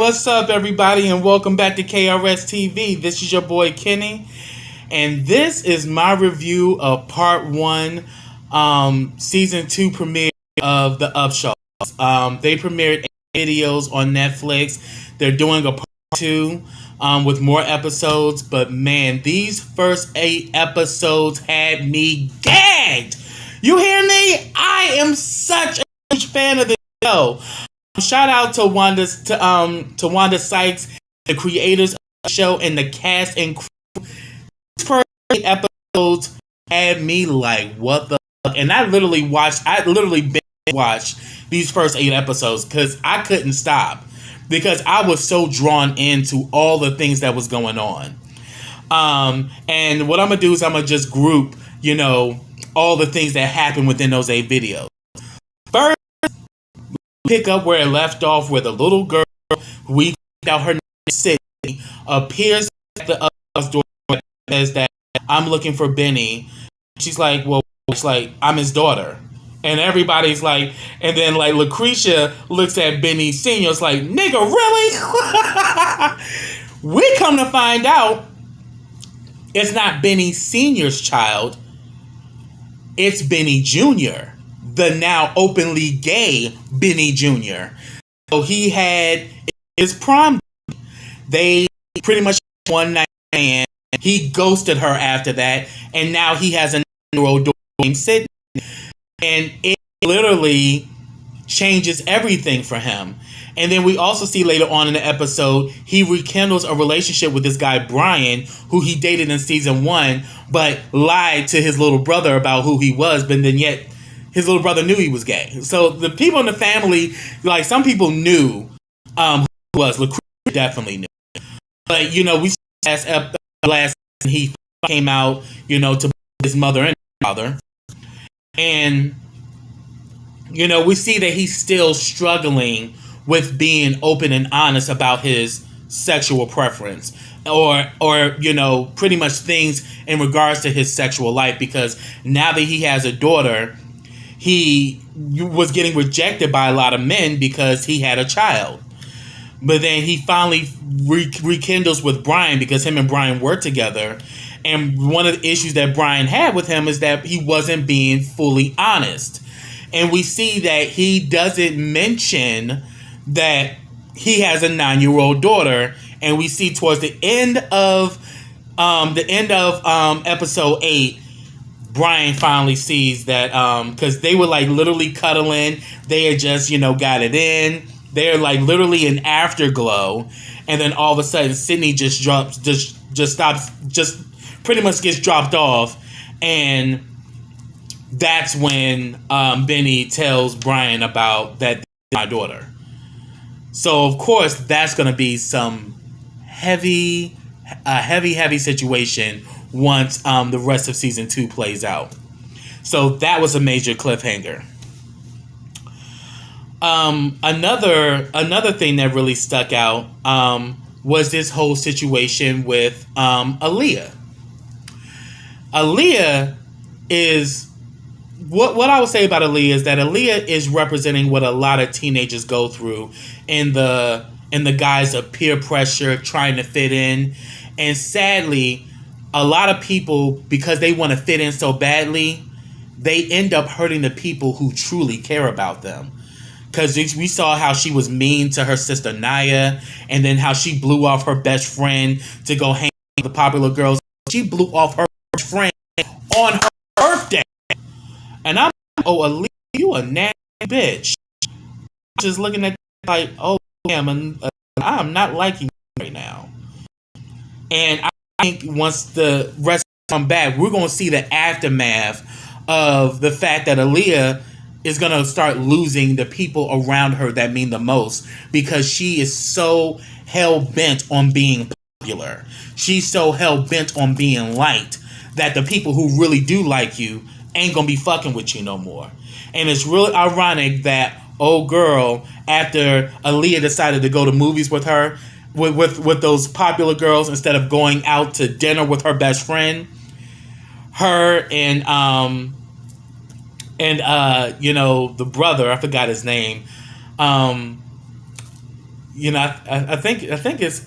What's up, everybody, and welcome back to KRSTV. This is your boy Kenny, and this is my review of Part 1, Season 2 premiere of the Upshaws. They premiered videos on Netflix. They're doing a Part 2 with more episodes, but man, these first 8 episodes had me gagged. You hear me? I am such a huge fan of this show. Shout out to Wanda Sykes, the creators of the show, and the cast and crew. These first 8 episodes had me like, what the fuck? And I literally binge watched these first 8 episodes because I couldn't stop, because I was so drawn into all the things that was going on. And what I'm gonna do is I'm gonna just group, all the things that happened within those 8 videos. First, pick up where it left off, where the little girl, who we found out her name is Sydney, appears at the door and says that I'm looking for Benny. She's like, well, it's like, I'm his daughter. And everybody's like, and then like Lucretia looks at Benny Sr. It's like, nigga, really? We come to find out it's not Benny Sr.'s child. It's Benny Jr., the now openly gay Benny Jr. So he had his prom. They pretty much one night stand. He ghosted her after that, and now he has a 9-year-old daughter named Sydney. And it literally changes everything for him. And then we also see later on in the episode, he rekindles a relationship with this guy, Brian, who he dated in season 1, but lied to his little brother about who he was, but then yet his little brother knew he was gay. So the people in the family, like some people knew who he was. Lucretia definitely knew. But, we last he came out, to his mother and father. And, we see that he's still struggling with being open and honest about his sexual preference or pretty much things in regards to his sexual life, because now that he has a daughter, he was getting rejected by a lot of men because he had a child. But then he finally rekindles with Brian because him and Brian were together. And one of the issues that Brian had with him is that he wasn't being fully honest. And we see that he doesn't mention that he has a 9-year-old daughter. And we see towards the end of episode 8, Brian finally sees that, because they were like literally cuddling. They had just, got it in. They're like literally an afterglow. And then all of a sudden, Sydney just pretty much gets dropped off. And that's when Benny tells Brian about that my daughter. So of course, that's going to be some heavy situation once the rest of season 2 plays out. So that was a major cliffhanger. Another thing that really stuck out was this whole situation with Aaliyah. Aaliyah is what I would say about Aaliyah is that Aaliyah is representing what a lot of teenagers go through in the guise of peer pressure, trying to fit in, and sadly, a lot of people, because they want to fit in so badly, they end up hurting the people who truly care about them. Because we saw how she was mean to her sister Naya, and then how she blew off her best friend to go hang with the popular girls. She blew off her best friend on her birthday. And I'm like, oh, Aaliyah, you a nasty bitch. Just looking at like, oh, damn, I'm not liking you right now. And I think once the rest come back, we're going to see the aftermath of the fact that Aaliyah is going to start losing the people around her that mean the most, because she is so hell-bent on being popular. She's so hell-bent on being liked that the people who really do like you ain't going to be fucking with you no more. And it's really ironic that old girl, after Aaliyah decided to go to movies with her, with those popular girls, instead of going out to dinner with her best friend, her and the brother, I forgot his name, you know, I think starts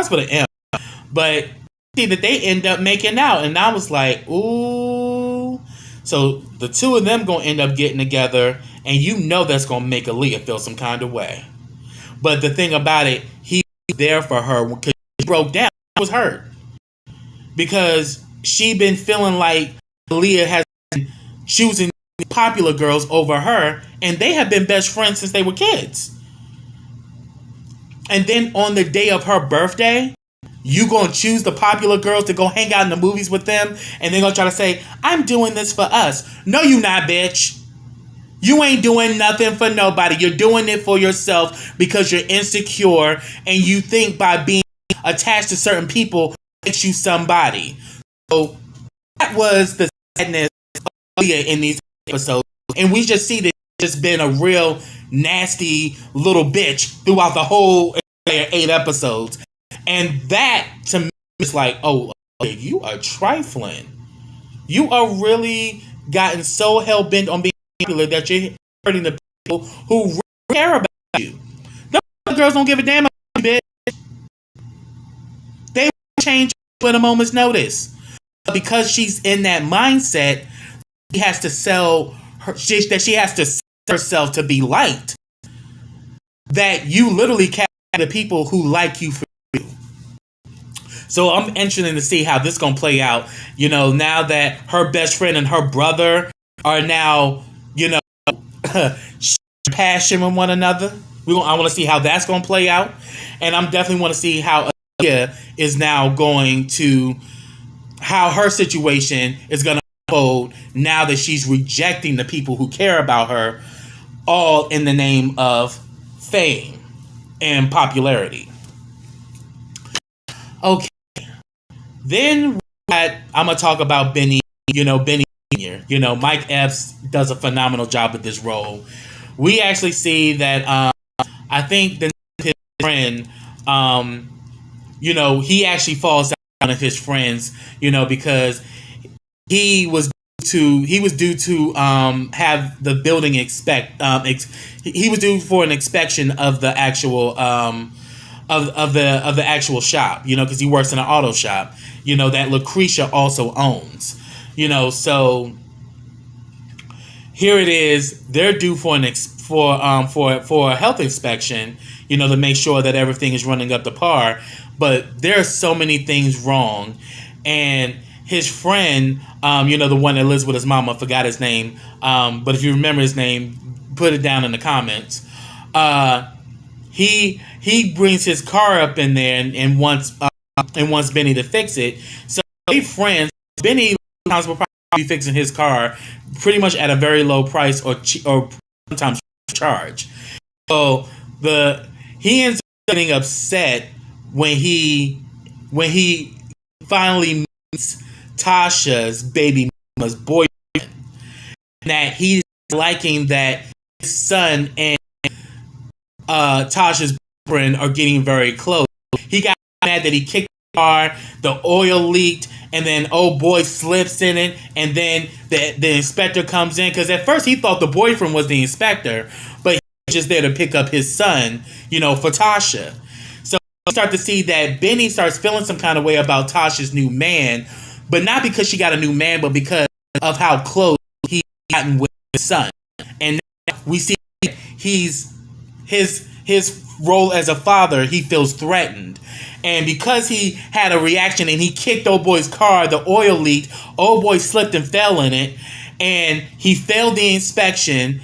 with an M, but see that they end up making out, and I was like, ooh. So the two of them gonna end up getting together, and you know that's gonna make Aaliyah feel some kind of way. But the thing about it, he was there for her because she broke down. She was hurt because she been feeling like Aaliyah has been choosing popular girls over her, and they have been best friends since they were kids. And then on the day of her birthday, you gonna choose the popular girls to go hang out in the movies with them, and they're gonna try to say, I'm doing this for us. No, you not, bitch. You ain't doing nothing for nobody. You're doing it for yourself because you're insecure and you think by being attached to certain people makes you somebody. So that was the sadness of Aaliyah in these episodes. And we just see that she's just been a real nasty little bitch throughout the whole 8 episodes. And that to me is like, oh, you are trifling. You are really gotten so hell bent on being popular that you're hurting the people who really care about you. The girls don't give a damn about you, bitch. They will change with a moment's notice. But because she's in that mindset, she has to sell herself to be liked. That you literally capture the people who like you for you. So I'm interested to see how this is gonna play out. You know, now that her best friend and her brother are now, you know, passion with one another. I want to see how that's going to play out, and I'm definitely want to see how Aaliyah is now going to, how her situation is going to unfold now that she's rejecting the people who care about her, all in the name of fame and popularity. Okay, then I'm gonna talk about Benny. You know, Benny Sr. You know, Mike Epps does a phenomenal job with this role. We actually see that I think his friend, you know, he actually falls down one of his friends, you know, because he was due to have the building he was due for an inspection of the actual of the actual shop, you know, because he works in an auto shop, you know, that Lucretia also owns. You know, so here it is. They're due for for a health inspection, you know, to make sure that everything is running up to par. But there are so many things wrong, and his friend, you know, the one that lives with his mama, I forgot his name. But if you remember his name, put it down in the comments. He brings his car up in there and wants Benny to fix it. So they friends. Benny will probably be fixing his car pretty much at a very low price or sometimes charge. So he ends up getting upset when he finally meets Tasha's baby mama's boyfriend, that he's liking that his son and Tasha's boyfriend are getting very close. He got mad that he kicked the car, the oil leaked, and then old boy slips in it, and then the inspector comes in, because at first he thought the boyfriend was the inspector, but he was just there to pick up his son, you know, for Tasha. So you start to see that Benny starts feeling some kind of way about Tasha's new man, but not because she got a new man, but because of how close he's gotten with his son. And now we see his role as a father, he feels threatened. And because he had a reaction and he kicked old boy's car, the oil leaked, old boy slipped and fell in it, and he failed the inspection.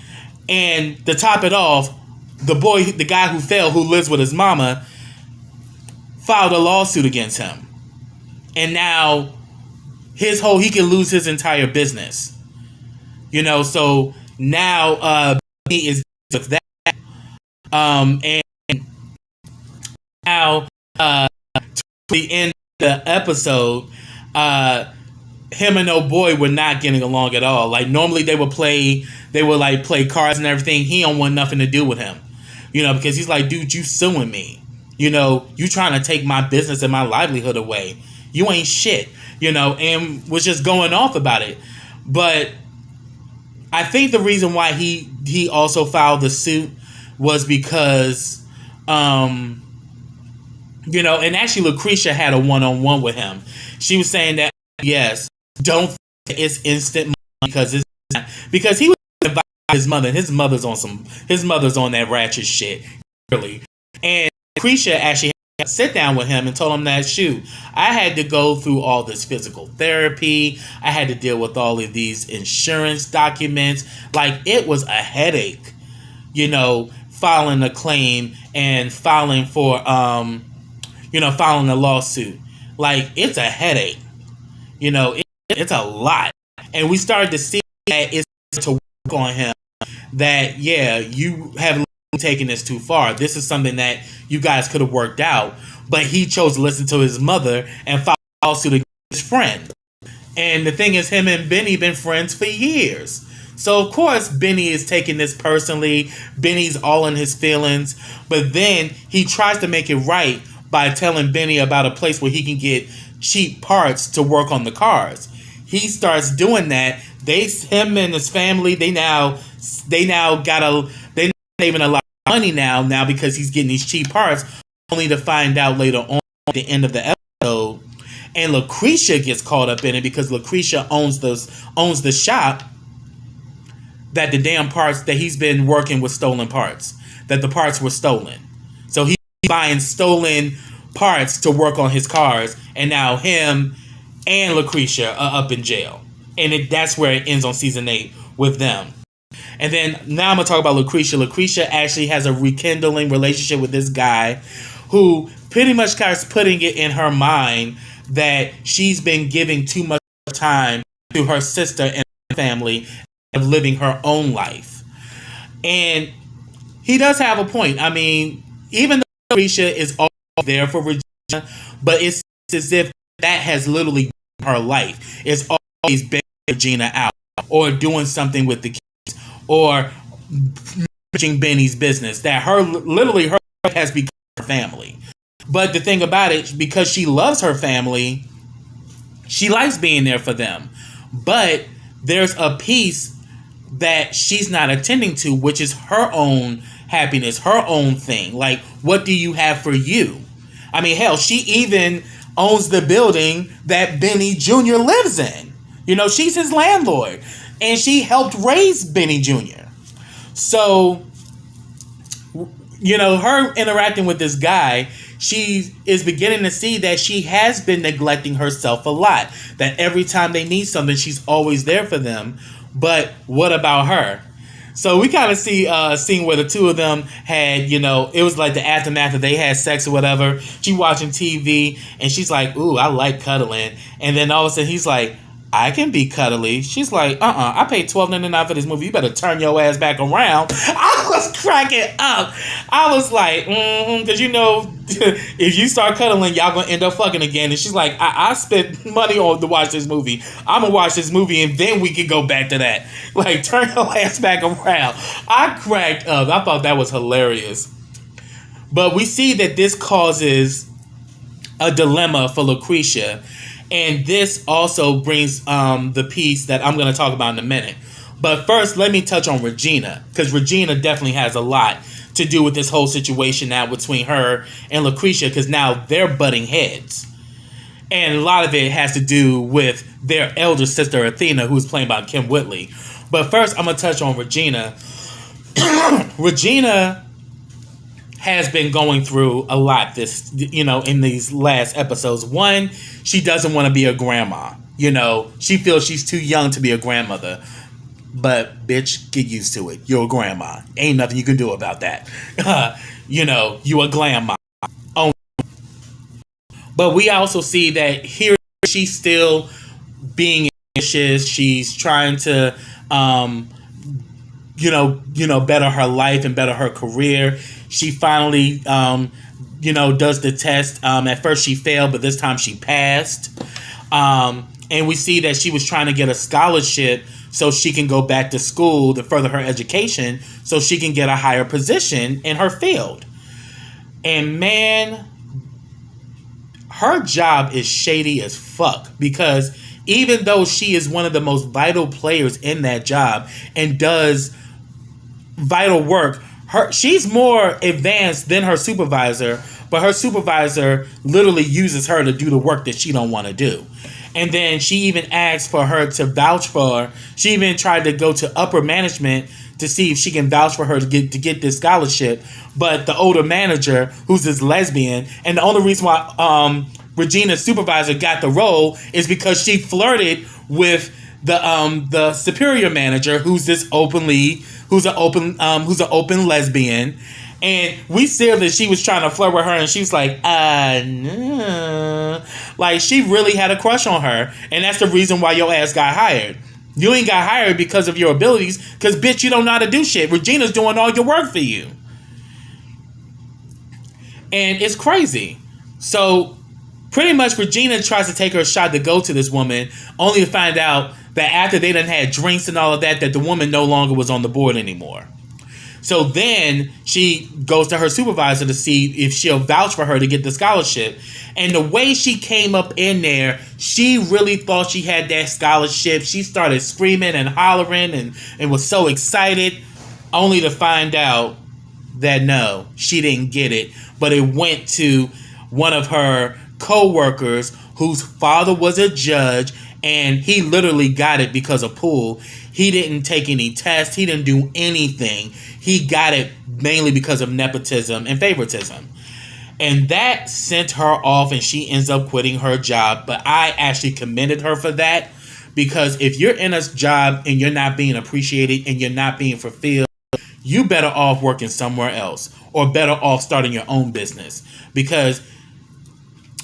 And to top it off, the guy who fell, who lives with his mama, filed a lawsuit against him. And now he can lose his entire business. You know, so now he is with that. And now to the end of the episode, him and old boy were not getting along at all. Like, normally they would play cards and everything. He don't want nothing to do with him, you know, because he's like, dude, you suing me, you know, you trying to take my business and my livelihood away. You ain't shit, you know, and was just going off about it. But I think the reason why he also filed the suit was because, and actually Lucretia had a one-on-one with him. She was saying that, yes, don't think it's instant money because it's not, because he was invited by his mother. His mother's on that ratchet shit, really. And Lucretia actually had to sit down with him and told him that, shoot, I had to go through all this physical therapy. I had to deal with all of these insurance documents. Like, it was a headache, filing a claim and filing for, filing a lawsuit. Like, it's a headache. It's a lot. And we started to see that it's to work on him. That, yeah, you have taken this too far. This is something that you guys could have worked out. But he chose to listen to his mother and file a lawsuit against his friend. And the thing is, him and Benny been friends for years. So, of course, Benny is taking this personally. Benny's all in his feelings. But then he tries to make it right by telling Benny about a place where he can get cheap parts to work on the cars. He starts doing that. Him and his family, they now they're saving a lot of money now because he's getting these cheap parts, only to find out later on at the end of the episode. And Lucretia gets caught up in it because Lucretia owns the shop that the damn parts that he's been working with stolen parts, that the parts were stolen. So he's buying stolen parts to work on his cars, and now him and Lucretia are up in jail. And that's where it ends on season 8 with them. And then now I'm going to talk about Lucretia. Lucretia actually has a rekindling relationship with this guy who pretty much starts putting it in her mind that she's been giving too much time to her sister and her family of living her own life. And he does have a point. I mean, even though Lucretia is all there for Regina, but it's as if that has literally been her life. It's always been Regina out, or doing something with the kids, or managing Benny's business. That her life has become her family. But the thing about it, because she loves her family, she likes being there for them. But there's a piece that she's not attending to, which is her own happiness, her own thing. Like, what do you have for you? I mean, hell, she even owns the building that Benny Jr. lives in. She's his landlord. And she helped raise Benny Jr. So, her interacting with this guy, she is beginning to see that she has been neglecting herself a lot. That every time they need something, she's always there for them. But what about her? So we kind of see a scene where the two of them had, it was like the aftermath that they had sex or whatever. She watching TV and she's like, ooh, I like cuddling. And then all of a sudden he's like, I can be cuddly. She's like, I paid $12.99 for this movie. You better turn your ass back around. I was cracking up. I was like, because if you start cuddling, y'all gonna end up fucking again. And she's like, I spent money on to watch this movie. I'm gonna watch this movie and then we can go back to that. Like, turn your ass back around. I cracked up. I thought that was hilarious. But we see that this causes a dilemma for Lucretia. And this also brings the piece that I'm going to talk about in a minute. But first, let me touch on Regina. Because Regina definitely has a lot to do with this whole situation now between her and Lucretia. Because now they're butting heads. And a lot of it has to do with their elder sister, Athena, who's played by Kim Whitley. But first, I'm going to touch on Regina. Regina has been going through a lot in these last episodes. One, she doesn't want to be a grandma. She feels she's too young to be a grandmother. But, bitch, get used to it. You're a grandma. Ain't nothing you can do about that. You a grandma. But we also see that here she's still being ambitious. She's trying to, better her life and better her career. She finally, does the test. At first she failed, but this time she passed. And we see that she was trying to get a scholarship so she can go back to school to further her education so she can get a higher position in her field. And man, her job is shady as fuck, because even though she is one of the most vital players in that job and does vital work, she's more advanced than her supervisor, but her supervisor literally uses her to do the work that she don't want to do. And then she even asked for her to vouch for her. She even tried to go to upper management to see if she can vouch for her to get this scholarship. But the older manager, who's this lesbian, and the only reason why Regina's supervisor got the role is because she flirted with the superior manager, who's an open lesbian. And we said that she was trying to flirt with her, and she was like, no. Like, she really had a crush on her. And that's the reason why your ass got hired. You ain't got hired because of your abilities, because, bitch, you don't know how to do shit. Regina's doing all your work for you. And it's crazy. So, pretty much, Regina tries to take her shot to go to this woman, only to find out that after they done had drinks and all of that the woman no longer was on the board anymore. So then she goes to her supervisor to see if she'll vouch for her to get the scholarship. And the way she came up in there, she really thought she had that scholarship. She started screaming and hollering and was so excited, only to find out that no, she didn't get it. But it went to one of her co-workers whose father was a judge, and he literally got it because of pool. He didn't take any tests. He didn't do anything. He got it mainly because of nepotism and favoritism. And that sent her off, and she ends up quitting her job. But I actually commended her for that, because if you're in a job and you're not being appreciated and you're not being fulfilled, you better off working somewhere else, or better off starting your own business. Because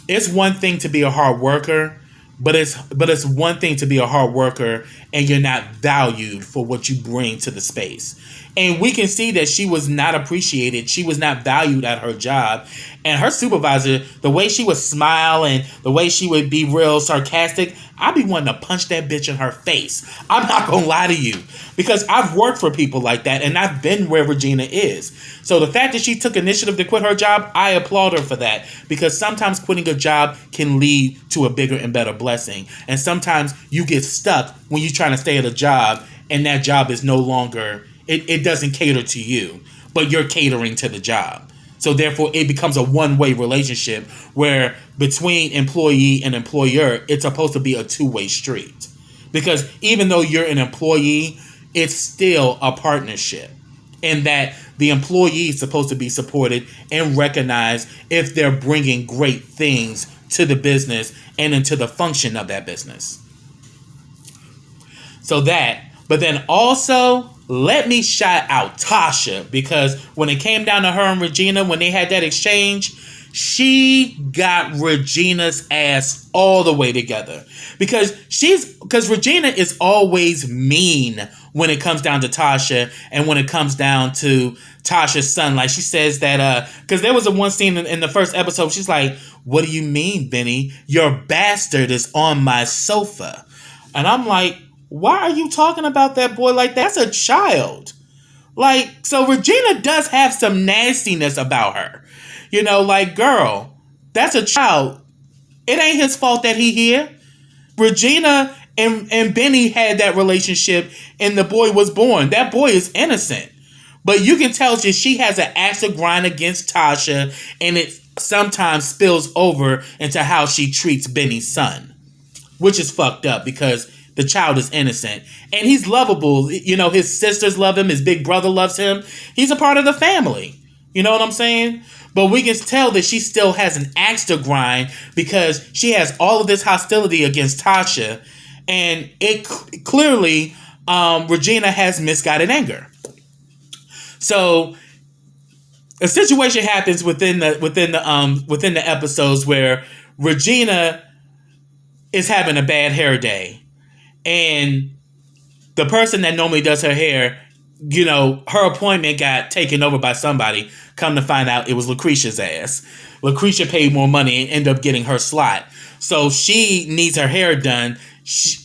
it's one thing to be a hard worker, but it's one thing to be a hard worker and you're not valued for what you bring to the space. And we can see that she was not appreciated. She was not valued at her job. And her supervisor, the way she would smile and the way she would be real sarcastic, I'd be wanting to punch that bitch in her face. I'm not going to lie to you, because I've worked for people like that, and I've been where Regina is. So the fact that she took initiative to quit her job, I applaud her for that, because sometimes quitting a job can lead to a bigger and better blessing. And sometimes you get stuck when you're trying to stay at a job and that job is no longer, it doesn't cater to you, but you're catering to the job. So therefore, it becomes a one-way relationship where between employee and employer, it's supposed to be a two-way street. Because even though you're an employee, it's still a partnership, in that the employee is supposed to be supported and recognized if they're bringing great things to the business and into the function of that business. So that, but then also, let me shout out Tasha, because when it came down to her and Regina, when they had that exchange, she got Regina's ass all the way together. Because Regina is always mean when it comes down to Tasha, and when it comes down to Tasha's son. Like, she says that, because there was a one scene in the first episode, she's like, "What do you mean, Benny? Your bastard is on my sofa." And I'm like, why are you talking about that boy like that? That's a child. Like, so Regina does have some nastiness about her. You know, like, girl, that's a child. It ain't his fault that he here. Regina and Benny had that relationship, and the boy was born. That boy is innocent. But you can tell that she has an axe to grind against Tasha, and it sometimes spills over into how she treats Benny's son, which is fucked up, because the child is innocent and he's lovable. You know, his sisters love him. His big brother loves him. He's a part of the family. You know what I'm saying? But we can tell that she still has an axe to grind, because she has all of this hostility against Tasha. And it clearly, Regina has misguided anger. So a situation happens within the episodes where Regina is having a bad hair day. And the person that normally does her hair, you know, her appointment got taken over by somebody. Come to find out, it was Lucretia's ass. Lucretia paid more money and ended up getting her slot. So she needs her hair done.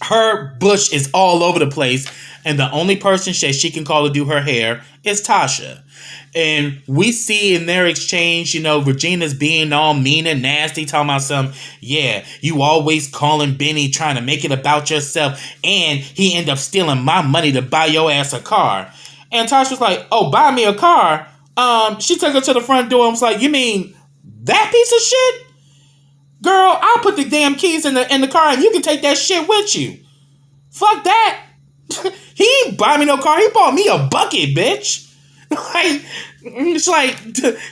Her bush is all over the place. And the only person she can call to do her hair is Tasha. And we see in their exchange, you know, Regina's being all mean and nasty, talking about yeah, you always calling Benny, trying to make it about yourself, and he ended up stealing my money to buy your ass a car. And Tasha's like, oh, buy me a car? She took her to the front door and was like, "You mean that piece of shit? Girl, I'll put the damn keys in the car and you can take that shit with you. Fuck that." He ain't buy me no car. He bought me a bucket, bitch. Like, it's like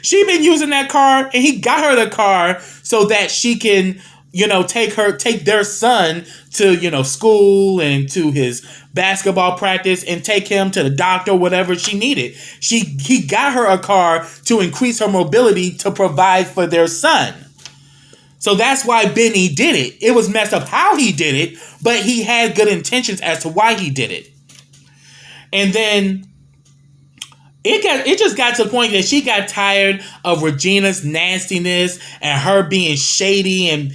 she been using that car, and he got her the car so that she can, take their son to, school and to his basketball practice and take him to the doctor, whatever she needed. He got her a car to increase her mobility to provide for their son. So that's why Benny did it. It was messed up how he did it, but he had good intentions as to why he did it. And then it just got to the point that she got tired of Regina's nastiness and her being shady and,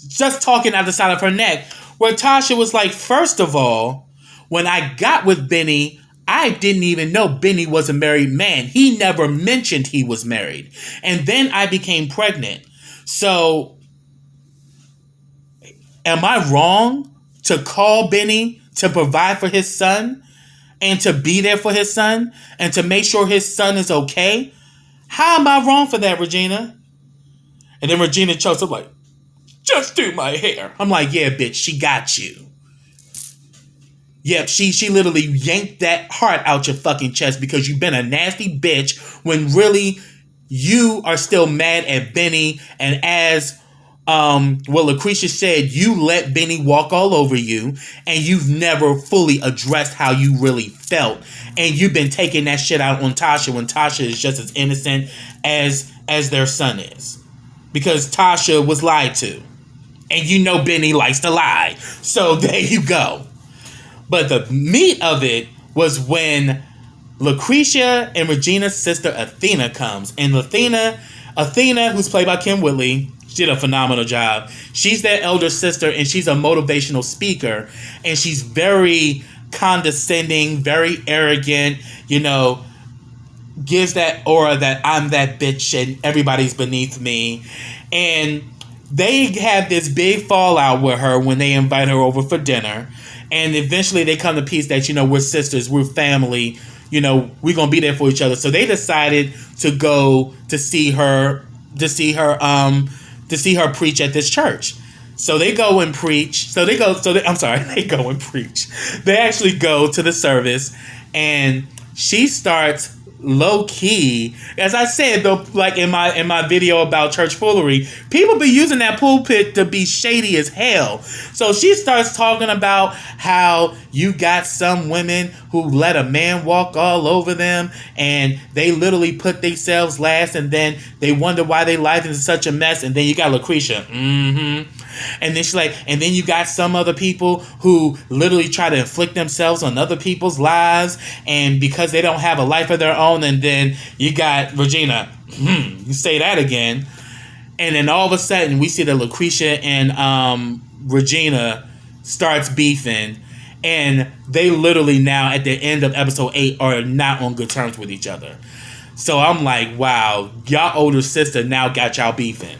just talking out the side of her neck. Where Tasha was like, first of all, when I got with Benny, I didn't even know Benny was a married man. He never mentioned he was married. And then I became pregnant. So, am I wrong to call Benny to provide for his son and to be there for his son and to make sure his son is okay? How am I wrong for that, Regina? And then Regina chokes up like, just do my hair. I'm like, yeah, bitch, she got you. Yep, she literally yanked that heart out your fucking chest because you've been a nasty bitch when really you are still mad at Benny. And as Lucretia said, you let Benny walk all over you and you've never fully addressed how you really felt. And you've been taking that shit out on Tasha when Tasha is just as innocent as their son is. Because Tasha was lied to. And Benny likes to lie. So there you go. But the meat of it was when Lucretia and Regina's sister Athena comes. And Athena, who's played by Kim Whitley, she did a phenomenal job. She's their elder sister and she's a motivational speaker. And she's very condescending, very arrogant, gives that aura that I'm that bitch and everybody's beneath me. And they have this big fallout with her when they invite her over for dinner. And eventually they come to peace that, we're sisters, we're family, we're going to be there for each other. So they decided to go to see her preach at this church. So they go and preach. They go and preach. They actually go to the service and she starts low key, as I said though, like in my video about church foolery, people be using that pulpit to be shady as hell. So she starts talking about how you got some women who let a man walk all over them and they literally put themselves last and then they wonder why their life is such a mess. And then you got Lucretia. And then she's like, and then you got some other people who literally try to inflict themselves on other people's lives, and because they don't have a life of their own. And then you got Regina. You say that again. And then all of a sudden we see that Lucretia and Regina starts beefing, and they literally now at the end of episode 8 are not on good terms with each other. So I'm like, wow, y'all older sister now got y'all beefing.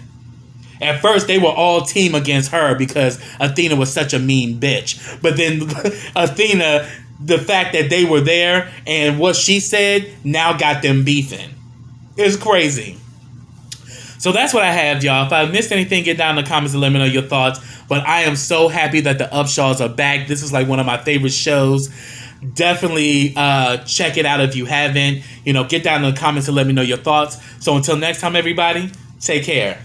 At first, they were all team against her because Athena was such a mean bitch. But then Athena, the fact that they were there and what she said now got them beefing. It's crazy. So that's what I have, y'all. If I missed anything, get down in the comments and let me know your thoughts. But I am so happy that the Upshaws are back. This is like one of my favorite shows. Definitely check it out if you haven't. Get down in the comments and let me know your thoughts. So until next time, everybody, take care.